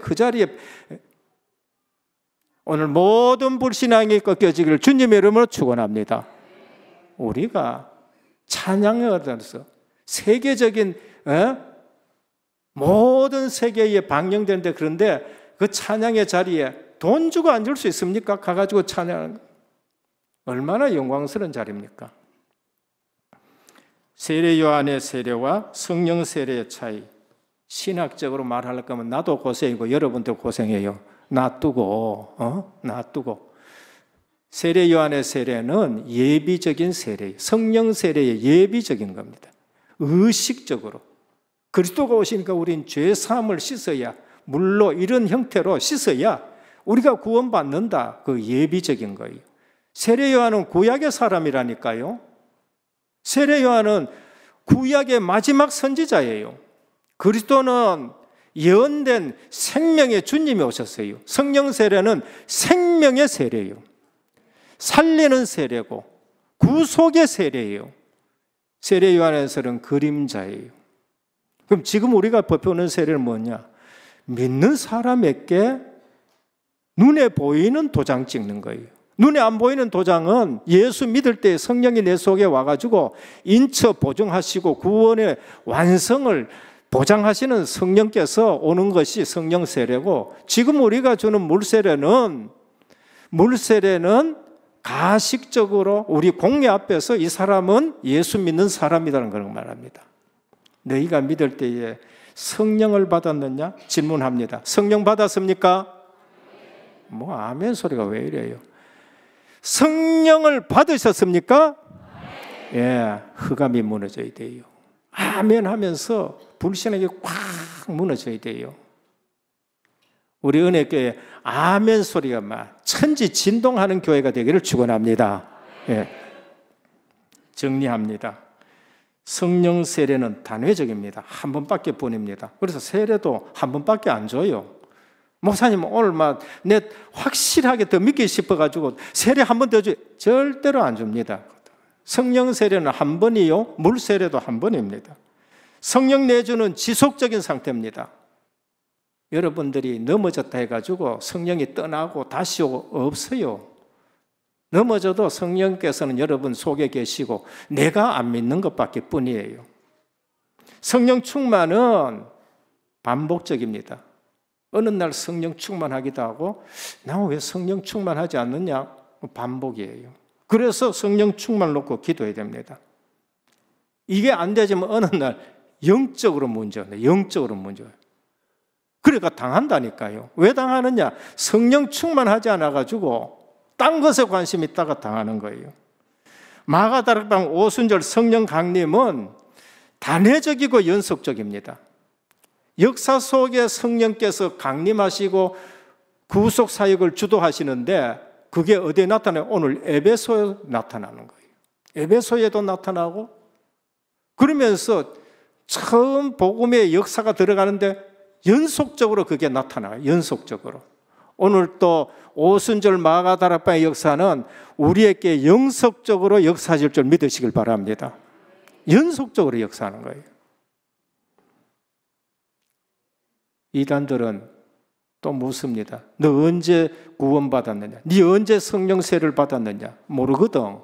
오늘 모든 불신앙이 꺾여지기를 주님의 이름으로 축원합니다. 우리가 찬양을 얻어서 세계적인 모든 세계에 방영되는데 그런데 그 찬양의 자리에 돈 주고 앉을 수 있습니까? 가가지고 찬양 얼마나 영광스러운 자리입니까? 세례 요한의 세례와 성령 세례의 차이 신학적으로 말하려고 하면 나도 고생이고 여러분도 고생해요. 놔두고 세례 요한의 세례는 예비적인 세례예요. 성령 세례의 예비적인 겁니다. 의식적으로 그리스도가 오시니까 우린 죄사함을 씻어야 물로 이런 형태로 씻어야 우리가 구원받는다. 그 예비적인 거예요. 세례 요한은 구약의 사람이라니까요. 세례 요한은 구약의 마지막 선지자예요. 그리스도는 예언된 생명의 주님이 오셨어요. 성령 세례는 생명의 세례예요. 살리는 세례고 구속의 세례예요. 세례 요한에서는 그림자예요. 그럼 지금 우리가 베푸는 세례는 뭐냐? 믿는 사람에게 눈에 보이는 도장 찍는 거예요. 눈에 안 보이는 도장은 예수 믿을 때 성령이 내 속에 와가지고 인처 보증하시고 구원의 완성을 보장하시는 성령께서 오는 것이 성령 세례고, 지금 우리가 주는 물세례는 가식적으로 우리 공회 앞에서 이 사람은 예수 믿는 사람이라는 걸 말합니다. 너희가 믿을 때에 성령을 받았느냐? 질문합니다. 성령 받았습니까? 뭐 아멘 소리가 왜 이래요? 성령을 받으셨습니까? 예, 흑암이 무너져야 돼요. 아멘 하면서 불신에게 꽉 무너져야 돼요. 우리 은혜교회 아멘 소리가 막 천지 진동하는 교회가 되기를 축원합니다. 예. 정리합니다. 성령 세례는 단회적입니다. 한 번밖에 보냅니다. 그래서 세례도 한 번밖에 안 줘요. 목사님 오늘 막 내 확실하게 더 믿기 싶어가지고 세례 한 번 더 줘요. 절대로 안 줍니다. 성령 세례는 한 번이요, 물 세례도 한 번입니다. 성령 내주는 지속적인 상태입니다. 여러분들이 넘어졌다 해가지고 성령이 떠나고 다시 오고 없어요. 넘어져도 성령께서는 여러분 속에 계시고 내가 안 믿는 것밖에 뿐이에요. 성령 충만은 반복적입니다. 어느 날 성령 충만하기도 하고 나 왜 성령 충만하지 않느냐? 반복이에요. 그래서 성령 충만을 놓고 기도해야 됩니다. 이게 안 되지만 어느 날 영적으로 문제예요. 영적으로 문제예요. 그러니까 당한다니까요. 왜 당하느냐? 성령 충만하지 않아가지고 딴 것에 관심 있다가 당하는 거예요. 마가다락방 오순절 성령 강림은 단회적이고 연속적입니다. 역사 속에 성령께서 강림하시고 구속 사역을 주도하시는데 그게 어디에 나타나요? 오늘 에베소에 나타나는 거예요. 에베소에도 나타나고 그러면서 처음 복음의 역사가 들어가는데 연속적으로 그게 나타나요. 연속적으로. 오늘 또 오순절 마가다락방의 역사는 우리에게 영속적으로 역사하실 줄 믿으시길 바랍니다. 연속적으로 역사하는 거예요. 이단들은 또 묻습니다. 너 언제 구원받았느냐? 네 언제 성령 세례를 받았느냐? 모르거든.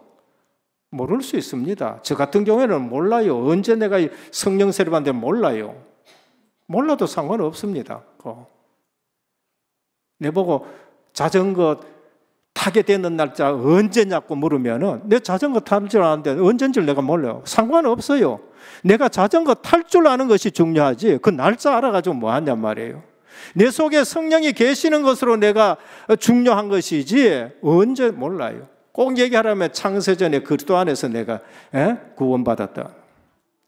모를 수 있습니다. 저 같은 경우에는 몰라요. 언제 내가 성령 세례를 받는지 몰라요. 몰라도 상관없습니다. 내보고 자전거 타게 되는 날짜 언제냐고 물으면은 내 자전거 탈 줄 아는데 언제인지 내가 몰라요. 상관없어요. 내가 자전거 탈 줄 아는 것이 중요하지 그 날짜 알아가지고 뭐 하냔 말이에요. 내 속에 성령이 계시는 것으로 내가 중요한 것이지 언제 몰라요. 꼭 얘기하라면 창세전에 그리스도 안에서 내가 구원받았다.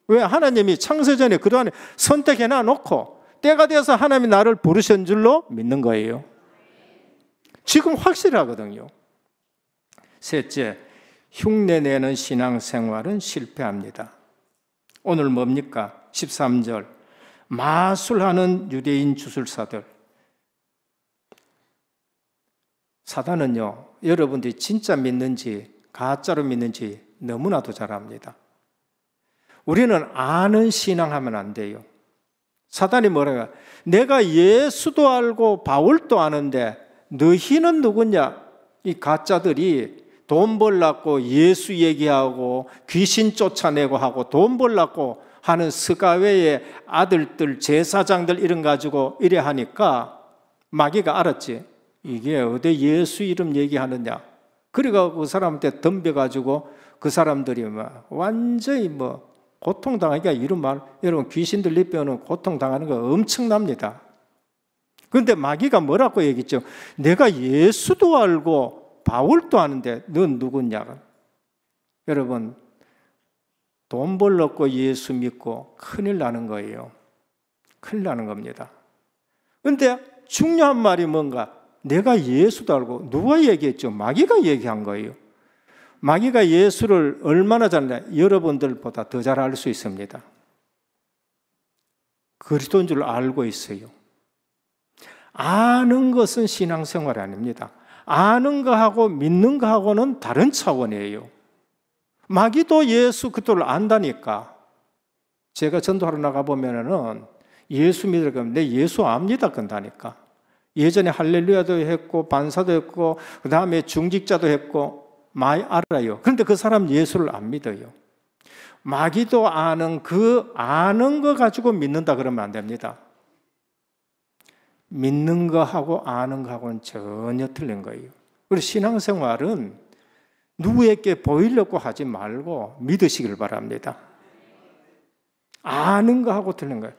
왜? 하나님이 창세전에 그리스도 안에 선택해놔 놓고 때가 돼서 하나님이 나를 부르신 줄로 믿는 거예요. 지금 확실하거든요. 셋째, 흉내내는 신앙생활은 실패합니다. 오늘 뭡니까? 13절 마술하는 유대인 주술사들. 사단은요, 여러분들이 진짜 믿는지 가짜로 믿는지 너무나도 잘 압니다. 우리는 아는 신앙하면 안 돼요. 사단이 뭐라고? 내가 예수도 알고 바울도 아는데 너희는 누구냐? 이 가짜들이 돈 벌라고 예수 얘기하고 귀신 쫓아내고 하고 돈 벌라고 하는 스가랴의 아들들 제사장들 이름 가지고 이래 하니까 마귀가 알았지. 이게 어디 예수 이름 얘기하느냐. 그래가 그 사람한테 덤벼가지고 그 사람들이 막 완전히 뭐 고통당하기가 이런 말, 여러분 귀신들 입혀는 고통당하는 거 엄청납니다. 그런데 마귀가 뭐라고 얘기했죠? 내가 예수도 알고 바울도 아는데 넌 누구냐? 여러분 돈 벌려고 예수 믿고 큰일 나는 거예요. 큰일 나는 겁니다. 그런데 중요한 말이 뭔가? 내가 예수도 알고 누가 얘기했죠? 마귀가 얘기한 거예요. 마귀가 예수를 얼마나 잘 아냐? 여러분들보다 더 잘 알 수 있습니다. 그리스도인 줄 알고 있어요. 아는 것은 신앙생활이 아닙니다. 아는 거하고 믿는 거하고는 다른 차원이에요. 마귀도 예수 그리스도를 안다니까. 제가 전도하러 나가보면은 예수 믿으려면 내 예수 압니다 건다니까. 예전에 할렐루야도 했고 반사도 했고 그 다음에 중직자도 했고 많이 알아요. 그런데 그 사람 예수를 안 믿어요. 마귀도 아는 그 아는 거 가지고 믿는다 그러면 안 됩니다. 믿는 거하고 아는 거하고는 전혀 틀린 거예요. 그리고 신앙생활은 누구에게 보이려고 하지 말고 믿으시길 바랍니다. 아는 거하고 틀린 거예요.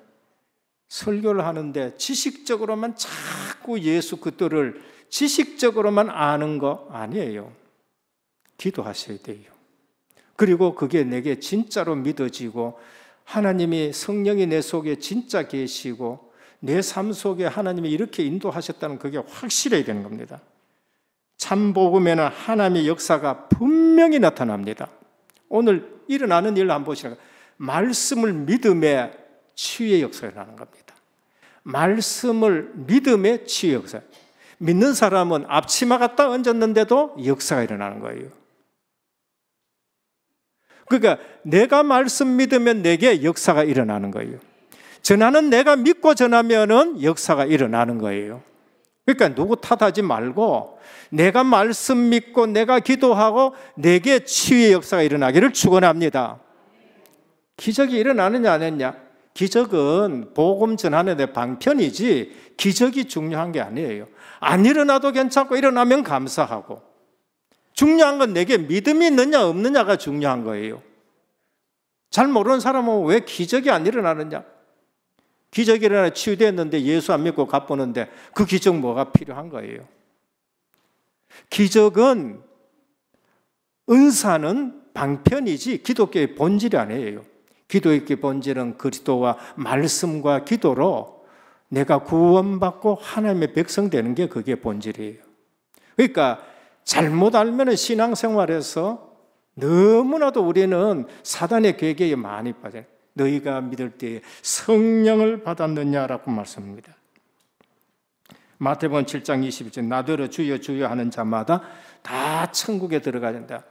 설교를 하는데 지식적으로만 자꾸 예수 그리스도를 지식적으로만 아는 거 아니에요. 기도하셔야 돼요. 그리고 그게 내게 진짜로 믿어지고 하나님이 성령이 내 속에 진짜 계시고 내 삶 속에 하나님이 이렇게 인도하셨다는 그게 확실해야 되는 겁니다. 참 복음에는 하나님의 역사가 분명히 나타납니다. 오늘 일어나는 일을 한번 보시라고. 말씀을 믿음의 치유의 역사가 일어나는 겁니다. 말씀을 믿음의 치유의 역사. 믿는 사람은 앞치마 갖다 얹었는데도 역사가 일어나는 거예요. 그러니까 내가 말씀 믿으면 내게 역사가 일어나는 거예요. 전하는 내가 믿고 전하면은 역사가 일어나는 거예요. 그러니까 누구 탓하지 말고 내가 말씀 믿고 내가 기도하고 내게 치유의 역사가 일어나기를 축원합니다. 기적이 일어나느냐 안 했냐? 기적은 복음 전하는 데 방편이지 기적이 중요한 게 아니에요. 안 일어나도 괜찮고 일어나면 감사하고, 중요한 건 내게 믿음이 있느냐 없느냐가 중요한 거예요. 잘 모르는 사람은 왜 기적이 안 일어나느냐? 기적이 일어나 치유됐는데 예수 안 믿고 갚보는데 그 기적 뭐가 필요한 거예요? 기적은 은사는 방편이지 기독교의 본질이 아니에요. 기독교의 본질은 그리스도와 말씀과 기도로 내가 구원받고 하나님의 백성 되는 게 그게 본질이에요. 그러니까 잘못 알면 신앙생활에서 너무나도 우리는 사단의 계계에 많이 빠져요. 너희가 믿을 때에 성령을 받았느냐라고 말씀합니다. 마태복음 7장 21절 나더러 주여 주여 하는 자마다 다 천국에 들어가야 된다.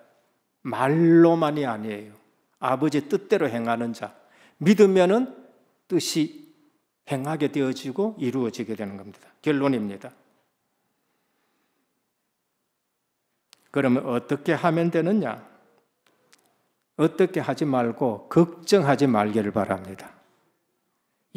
말로만이 아니에요. 아버지 뜻대로 행하는 자. 믿으면은 뜻이 행하게 되어지고 이루어지게 되는 겁니다. 결론입니다. 그러면 어떻게 하면 되느냐? 어떻게 하지 말고 걱정하지 말기를 바랍니다.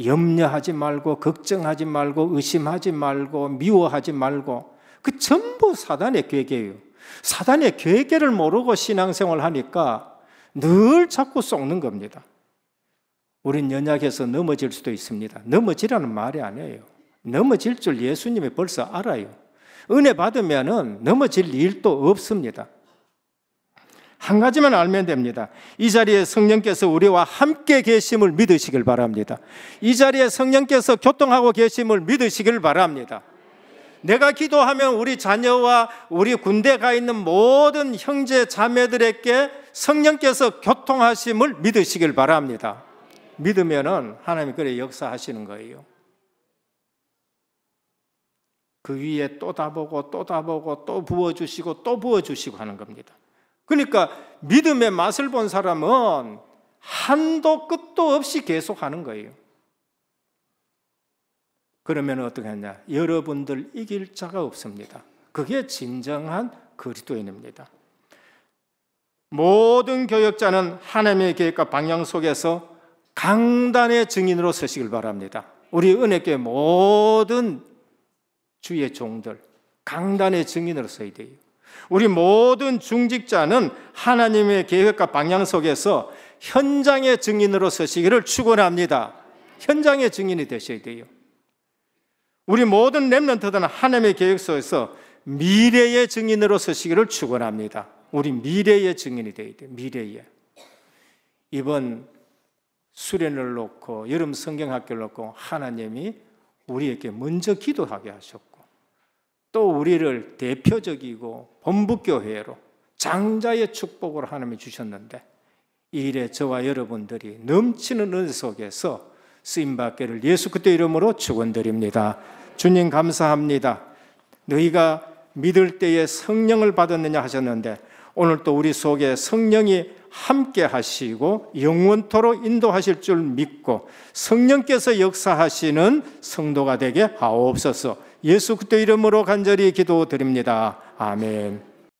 염려하지 말고 걱정하지 말고 의심하지 말고 미워하지 말고, 그 전부 사단의 괴계예요. 사단의 괴계를 모르고 신앙생활 하니까 늘 자꾸 속는 겁니다. 우린 연약해서 넘어질 수도 있습니다. 넘어지라는 말이 아니에요. 넘어질 줄 예수님이 벌써 알아요. 은혜 받으면은 넘어질 일도 없습니다. 한 가지만 알면 됩니다. 이 자리에 성령께서 우리와 함께 계심을 믿으시길 바랍니다. 이 자리에 성령께서 교통하고 계심을 믿으시길 바랍니다. 내가 기도하면 우리 자녀와 우리 군대 가 있는 모든 형제 자매들에게 성령께서 교통하심을 믿으시길 바랍니다. 믿으면은 하나님이 그래 역사하시는 거예요. 그 위에 또 다 보고 또 다 보고 또 부어주시고 또 부어주시고 하는 겁니다. 그러니까 믿음의 맛을 본 사람은 한도 끝도 없이 계속하는 거예요. 그러면 어떻게 하냐? 여러분들 이길 자가 없습니다. 그게 진정한 그리스도인입니다. 모든 교역자는 하나님의 계획과 방향 속에서 강단의 증인으로 서시길 바랍니다. 우리 은혜교회 모든 주의 종들 강단의 증인으로 서야 돼요. 우리 모든 중직자는 하나님의 계획과 방향 속에서 현장의 증인으로 서시기를 축원합니다. 현장의 증인이 되셔야 돼요. 우리 모든 렘넌트들은 하나님의 계획 속에서 미래의 증인으로 서시기를 축원합니다. 우리 미래의 증인이 되어야 돼요. 미래의. 이번 수련을 놓고 여름 성경학교를 놓고 하나님이 우리에게 먼저 기도하게 하셨고, 또 우리를 대표적이고 본부교회로 장자의 축복으로 하나님이 주셨는데, 이 일에 저와 여러분들이 넘치는 은혜 속에서 쓰임받기를 예수 그리스도 이름으로 축원드립니다. 주님 감사합니다. 너희가 믿을 때에 성령을 받았느냐 하셨는데, 오늘 또 우리 속에 성령이 함께 하시고 영원토록 인도하실 줄 믿고 성령께서 역사하시는 성도가 되게 하옵소서. 예수 그리스도 이름으로 간절히 기도드립니다. 아멘.